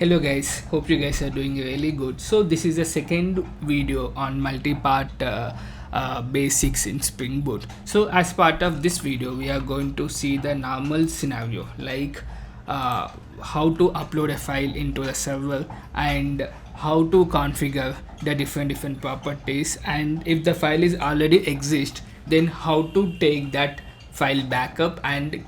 Hello guys, hope you guys are doing really good. So this is the second video on multi-part basics in Spring Boot. So as part of this video, we are going to see the normal scenario, like how to upload a file into the server and how to configure the different properties, and if the file is already exist, then how to take that file backup and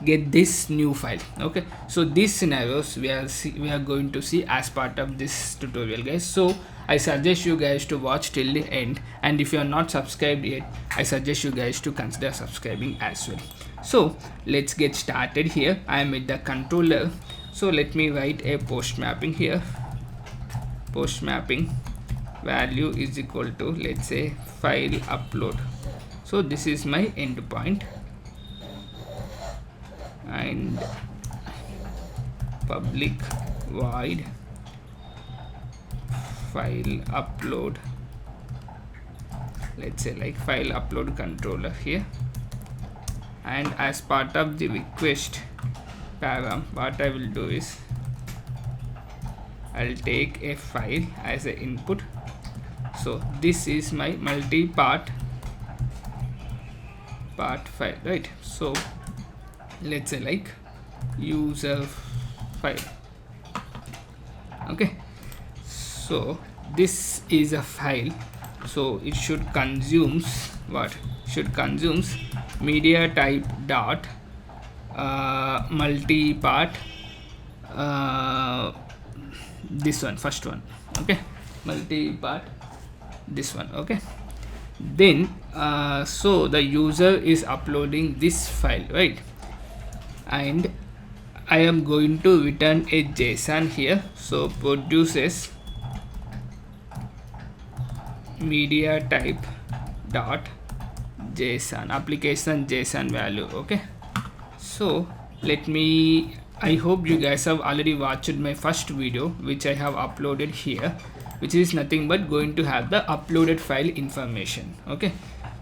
get this new file. Okay, so these scenarios we are going to see as part of this tutorial, guys. So I suggest you guys to watch till the end, and if you are not subscribed yet, I suggest you guys to consider subscribing as well. So let's get started. Here I am with the controller, so let me write a post mapping here. Post mapping value is equal to, let's say, file upload. So this is my endpoint, and public void file upload, let's say like file upload controller here. And as part of the request param, what I will do is I'll take a file as an input. So this is my multi-part file, right? So let's say like user file. Okay, so this is a file, so it should consumes what? Should consumes media type dot multipart, this one, first one. Okay, multipart, this one. Okay, then so the user is uploading this file, right? And I am going to return a JSON here. So produces media type dot JSON, application JSON value. Okay, so let me, I hope you guys have already watched my first video which I have uploaded here, which is nothing but going to have the uploaded file information. Okay,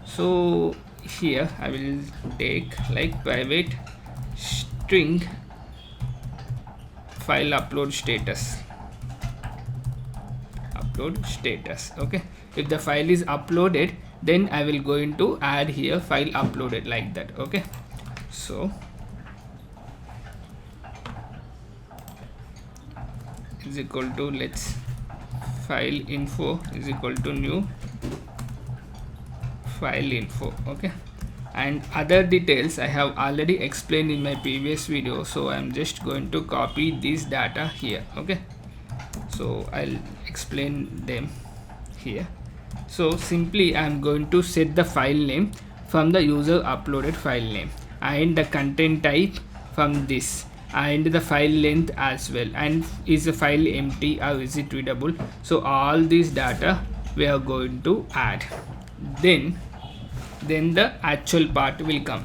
so here I will take like private string file upload status. Okay, if the file is uploaded, then I will going to add here file uploaded, like that. Okay, so is equal to, let's file info is equal to new file info. Okay, and other details I have already explained in my previous video, so I'm just going to copy this data here. Okay, so I'll explain them here. So simply I'm going to set the file name from the user uploaded file name, and the content type from this, and the file length as well, and is the file empty or is it readable. So all these data we are going to add. Then the actual part will come.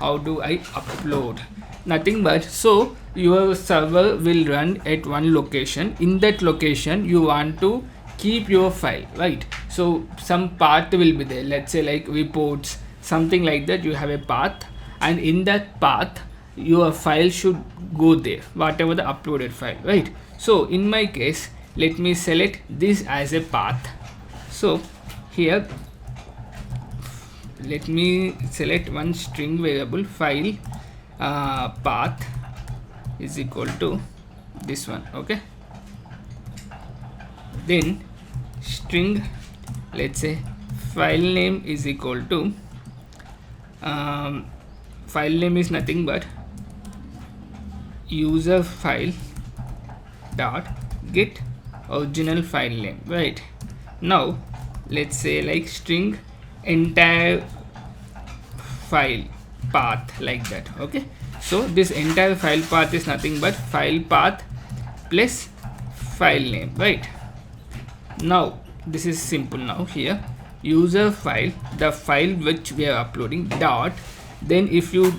How do I upload? Nothing but, so your server will run at one location. In that location you want to keep your file, right? So some path will be there, let's say like reports, something like that. You have a path, and in that path your file should go there, whatever the uploaded file, right? So in my case, let me select this as a path. So here let me select one string variable file path is equal to this one. Okay, then string, let's say file name is equal to file name is nothing but user file dot get original file name, right? Now let's say like string entire file path, like that. Okay, so this entire file path is nothing but file path plus file name, right? Now this is simple. Now here user file, the file which we are uploading, dot, then if you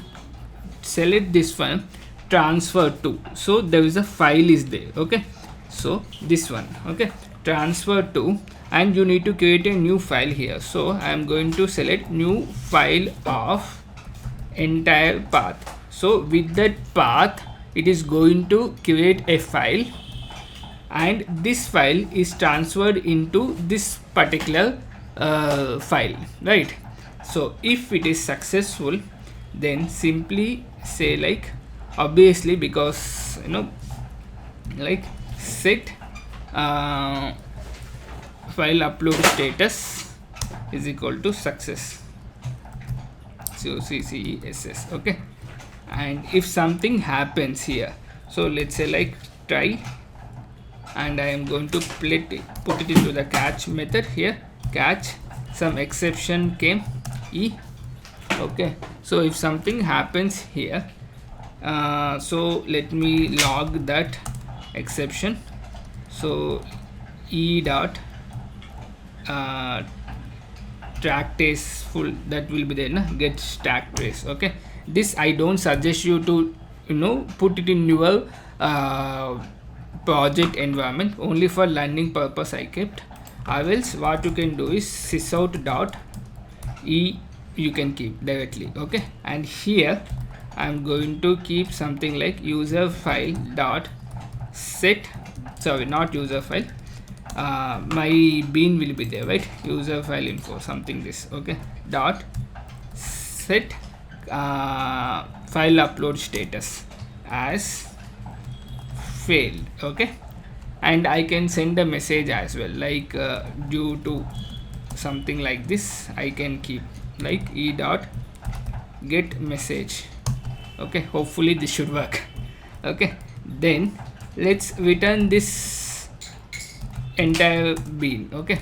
select this one, TransferTo, so there is a file is there. Okay, so this one. Okay, TransferTo, and you need to create a new file here. So I am going to select new file of entire path. So with that path it is going to create a file, and this file is transferred into this particular file, right? So if it is successful, then simply say like, obviously, because like set file upload status is equal to success, so CCESS. Okay, and if something happens here, so let's say like try, and I am going to put it into the catch method here, catch, some exception came, E. Okay, so if something happens here, so let me log that exception. So E dot track trace full, that will be there, get stack trace. Okay, this I don't suggest you to put it in your project environment, only for learning purpose I kept. Or else what you can do is sysout dot E you can keep directly. Okay, and here I'm going to keep something like user file dot set, sorry, not user file, my bean will be there, right? User file info something this. Okay, dot set file upload status as failed. Okay, and I can send a message as well, like due to something like this, I can keep like E dot get message. Okay, hopefully this should work. Okay, then let's return this entire bean. Okay,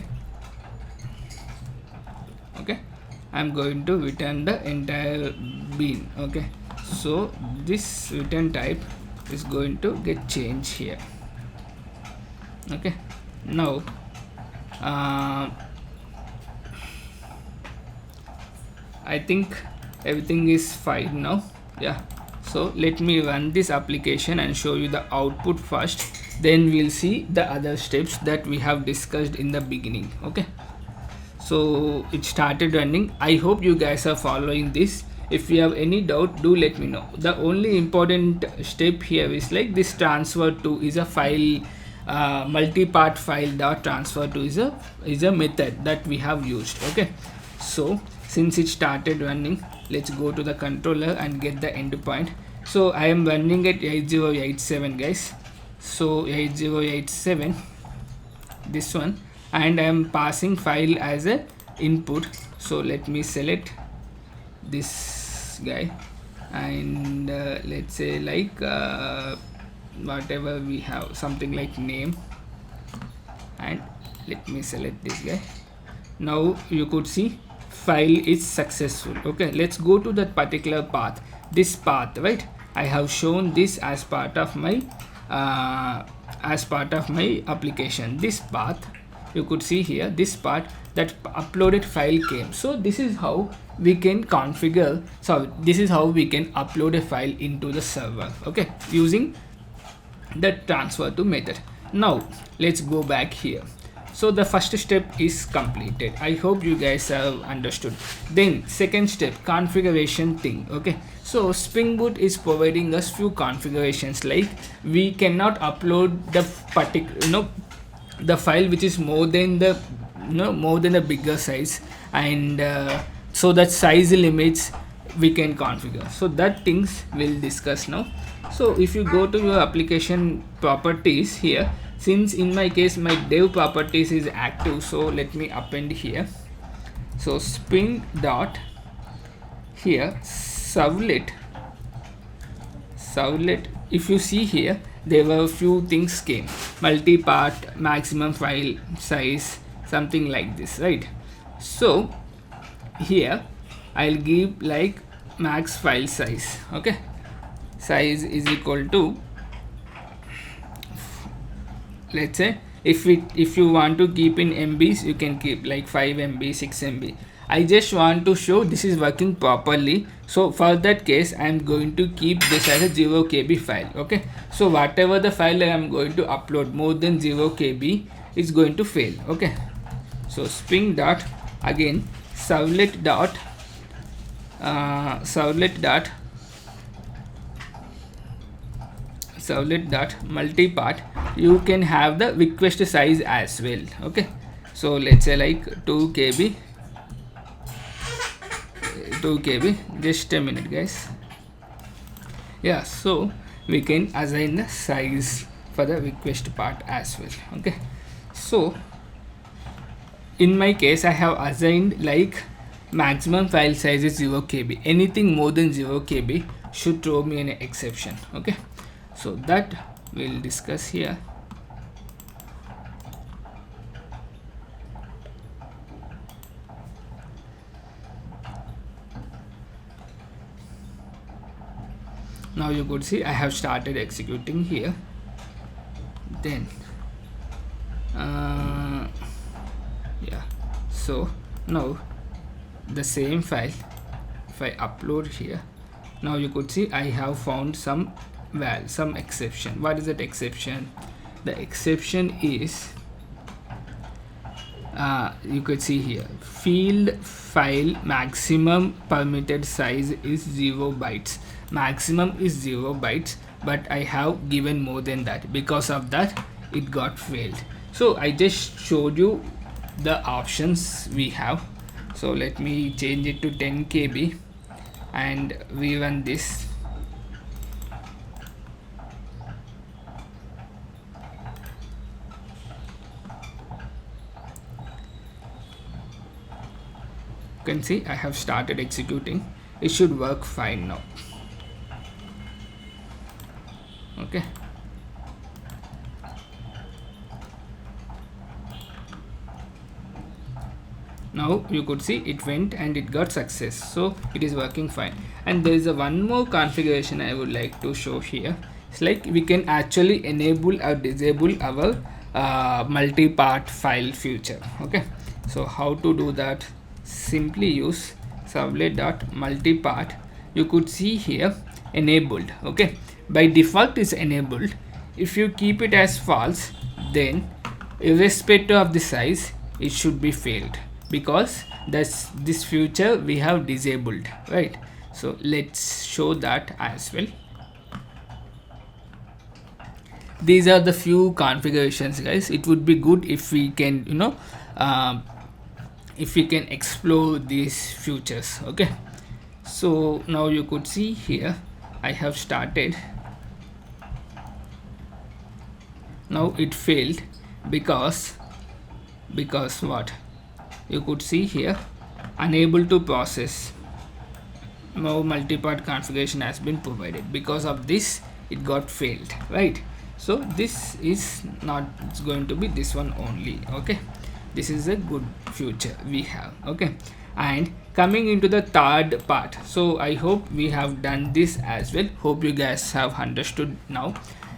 I'm going to return the entire bean. Okay, so this return type is going to get changed here. Okay, now I think everything is fine now. Yeah, so let me run this application and show you the output first, then we'll see the other steps that we have discussed in the beginning. Okay, so it started running. I hope you guys are following this. If you have any doubt, do let me know. The only important step here is like this TransferTo is a file, MultipartFile dot TransferTo is a method that we have used. Okay, so since it started running, let's go to the controller and get the endpoint. So I am running at 8087 guys, so 8087 this one, and I am passing file as a input. So let me select this guy, and let's say like whatever we have, something like name, and let me select this guy. Now you could see file is successful. Okay, let's go to that particular path, this path, right? I have shown this as part of my application. This path you could see here, this part, that uploaded file came. So this is how we can configure, so this is how we can upload a file into the server. Okay, using the TransferTo method. Now let's go back here. So the first step is completed. I hope you guys have understood. Then second step, configuration thing. Okay, so Spring Boot is providing us few configurations, like we cannot upload the particular the file which is more than the bigger size, and so that size limits we can configure. So that things we'll discuss now. So if you go to your application properties here, since in my case my dev properties is active, so let me append here. So spring dot here servlet, if you see here, there were a few things came, multipart, maximum file size, something like this, right? So here I'll give like max file size. Okay, size is equal to, let's say if you want to keep in MBs, you can keep like 5 MB, 6 MB. I just want to show this is working properly, so for that case I am going to keep this as a 0 KB file. Okay, so whatever the file I am going to upload more than 0 KB is going to fail. Okay, so spring dot again servlet dot servlet.multipart, you can have the request size as well. Okay, so let's say like 2 KB. Just a minute, guys. Yeah, so we can assign the size for the request part as well. Okay, so in my case I have assigned like maximum file size is 0 KB. Anything more than 0 KB should throw me an exception. Okay, so that we'll discuss here. Now you could see I have started executing here. Then yeah, so now the same file, if I upload here, now you could see I have found some exception. What is that exception? The exception is you could see here, field file maximum permitted size is 0 bytes. Maximum is 0 bytes, but I have given more than that. Because of that it got failed. So I just showed you the options we have. So let me change it to 10 KB and rerun this. You can see I have started executing. It should work fine now. Okay, now you could see it went and it got success, so it is working fine. And there is a one more configuration I would like to show here. It's like we can actually enable or disable our multi-part file feature. Okay, so how to do that? Simply use servlet.multipart. You could see here enabled. Okay, by default is enabled. If you keep it as false, then irrespective of the size it should be failed, because this feature we have disabled, right? So let's show that as well. These are the few configurations, guys. It would be good if we can, you know, if we can explore these features. Okay, so now you could see here I have started. Now it failed because what? You could see here, unable to process. No multi-part configuration has been provided. Because of this it got failed, right? So this is not, it's going to be this one only. Okay, this is a good feature we have. Okay, and coming into the third part, so I hope we have done this as well. Hope you guys have understood now.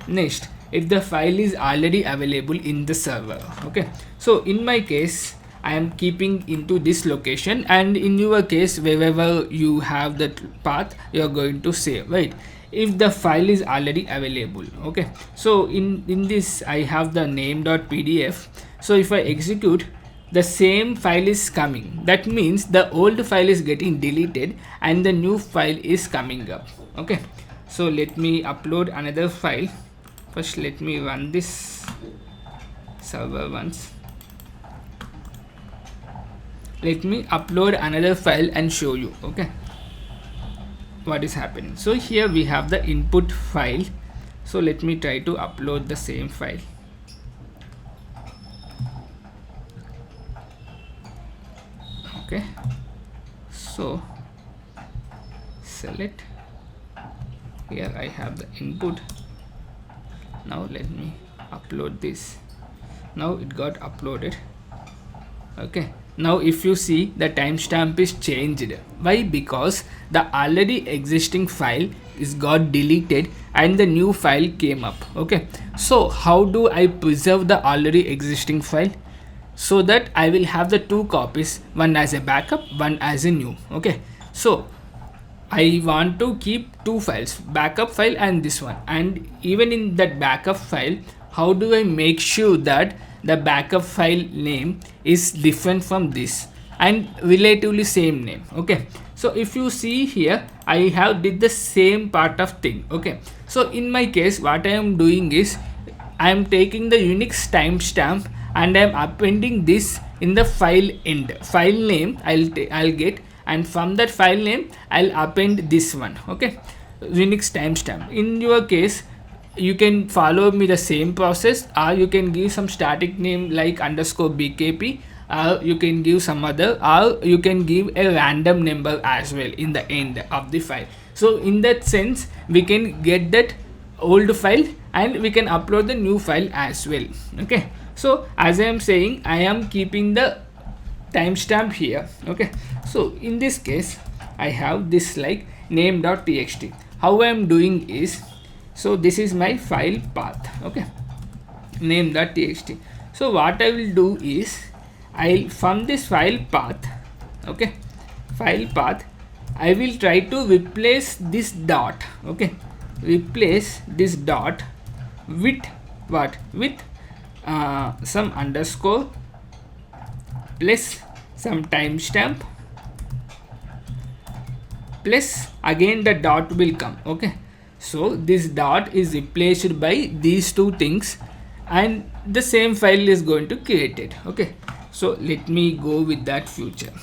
Next, if the file is already available in the server. Okay, so in my case I am keeping into this location, and in your case wherever you have that path you are going to save, right? If the file is already available. Okay, so in this I have the name.pdf. so if I execute, the same file is coming. That means the old file is getting deleted and the new file is coming up. Okay, so let me upload another file. First let me run this server once. Let me upload another file and show you, okay, what is happening. So here we have the input file. So let me try to upload the same file. Okay, so select, here I have the input. Now let me upload this. Now it got uploaded. Okay, now if you see, the timestamp is changed. Why? Because the already existing file is got deleted and the new file came up. Okay, so how do I preserve the already existing file? So that I will have the two copies, one as a backup, one as a new. Okay, so I want to keep two files, backup file and this one. And even in that backup file, how do I make sure that the backup file name is different from this? and relatively same name. Okay, so if you see here, I have did the same part of thing. Okay, so in my case what I am doing is I am taking the Unix timestamp and I am appending this in the file end. File name I'll get, and from that file name I'll append this one. Okay, Unix timestamp. In your case, you can follow me the same process, or you can give some static name like _bkp, or you can give some other, or you can give a random number as well in the end of the file. So in that sense, we can get that old file and we can upload the new file as well. Okay, so as I am saying, I am keeping the timestamp here. Okay, so in this case I have this like name.txt. How I am doing is, so this is my file path. Okay, name.txt. so what I will do is, I'll from this file path, okay, file path, I will try to replace this dot. Okay, replace this dot with what, with some underscore plus some timestamp plus again the dot will come. Okay, so this dot is replaced by these two things and the same file is going to create it. Okay, so let me go with that future.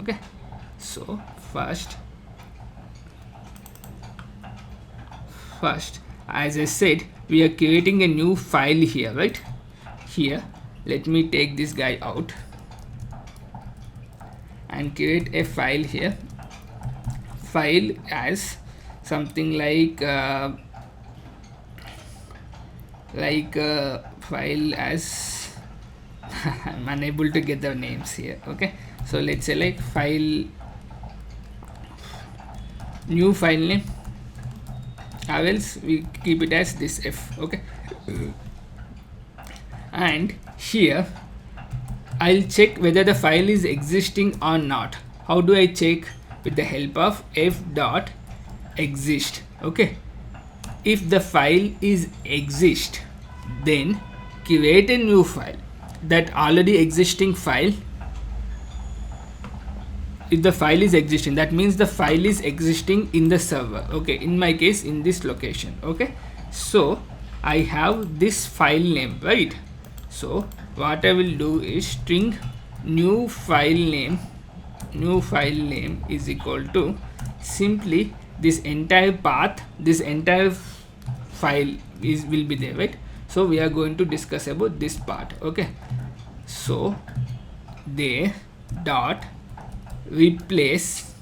Okay, so first as I said, we are creating a new file here, right? Here let me take this guy out and create a file here. File as something like file as I'm unable to get the names here. Okay, so let's say like file, new file name, or else we keep it as this f. Okay, and here I'll check whether the file is existing or not. How do I check? With the help of f dot exist. Okay, if the file is exist, then create a new file. That already existing file, if the file is existing, that means the file is existing in the server. Okay, in my case in this location. Okay, so I have this file name, right? So what I will do is string new file name is equal to simply this entire path, this entire file will be there, right? So we are going to discuss about this part. Okay, so there dot replace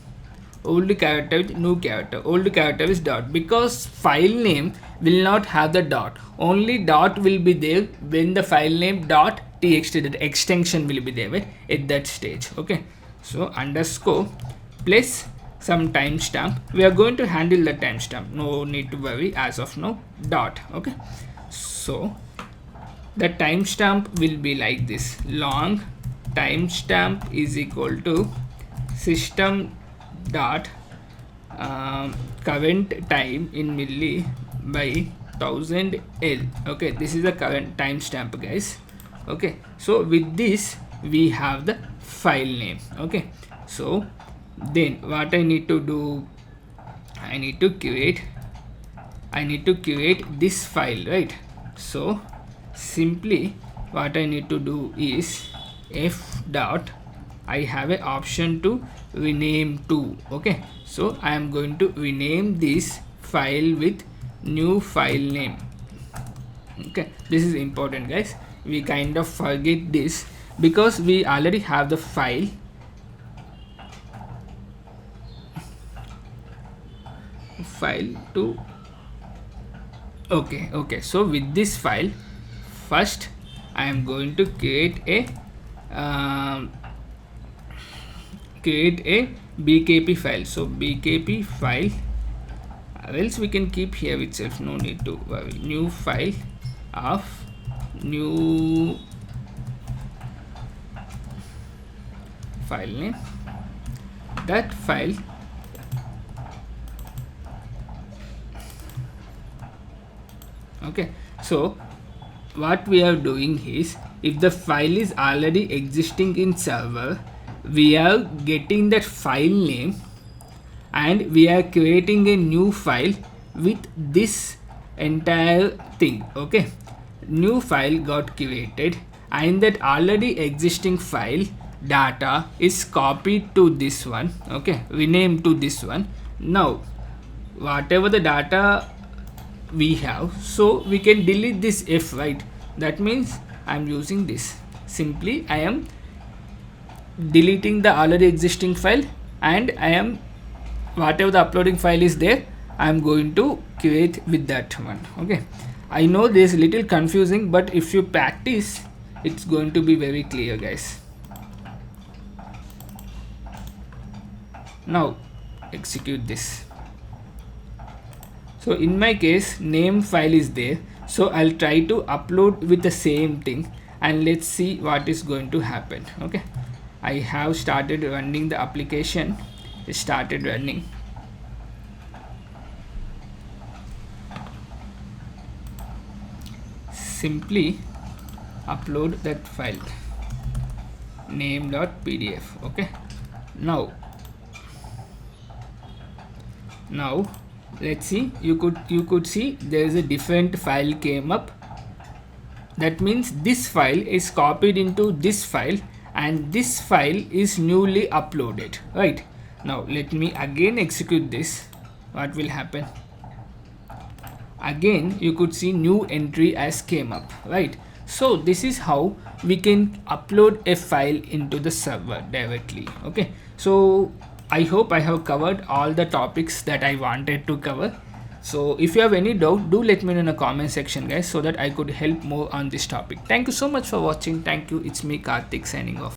old character with new character. Old character is dot, because file name will not have the dot, only dot will be there when the file name dot txt, that extension will be there, right, at that stage. Okay, so underscore plus some timestamp. We are going to handle the timestamp, no need to worry as of now. Dot. Okay, so the timestamp will be like this: long timestamp is equal to system dot current time in milli by 1000 L. Okay, this is the current timestamp, guys. Okay, so with this we have the file name. Okay, so then what I need to do, I need to create this file, right? So simply what I need to do is f dot, I have an option to rename to. Okay, so I am going to rename this file with new file name. Okay, this is important, guys. We kind of forget this because we already have the file. To okay, so with this file, first I am going to create a bkp file. So bkp file, or else we can keep here itself, no need to worry. New file of new file name. That file okay, so what we are doing is, if the file is already existing in server, we are getting that file name and we are creating a new file with this entire thing. Okay, new file got created and that already existing file data is copied to this one. Okay, renamed to this one. Now whatever the data we have, so we can delete this f, right? That means I'm using this. Simply I am deleting the already existing file and I am whatever the uploading file is there, I'm going to create with that one. Okay, I know this is a little confusing, but if you practice it's going to be very clear, guys. Now execute this. So in my case name file is there, so I'll try to upload with the same thing and let's see what is going to happen. Okay, I have started running the application. It started running. Simply upload that file name.pdf. okay, now let's see. You could see there is a different file came up. That means this file is copied into this file and this file is newly uploaded, right? Now let me again execute this. What will happen? Again you could see new entry as came up, right? So this is how we can upload a file into the server directly. Okay, so I hope I have covered all the topics that I wanted to cover. So if you have any doubt, do let me know in the comment section, guys, so that I could help more on this topic. Thank you so much for watching. Thank you. It's me, Karthik, signing off.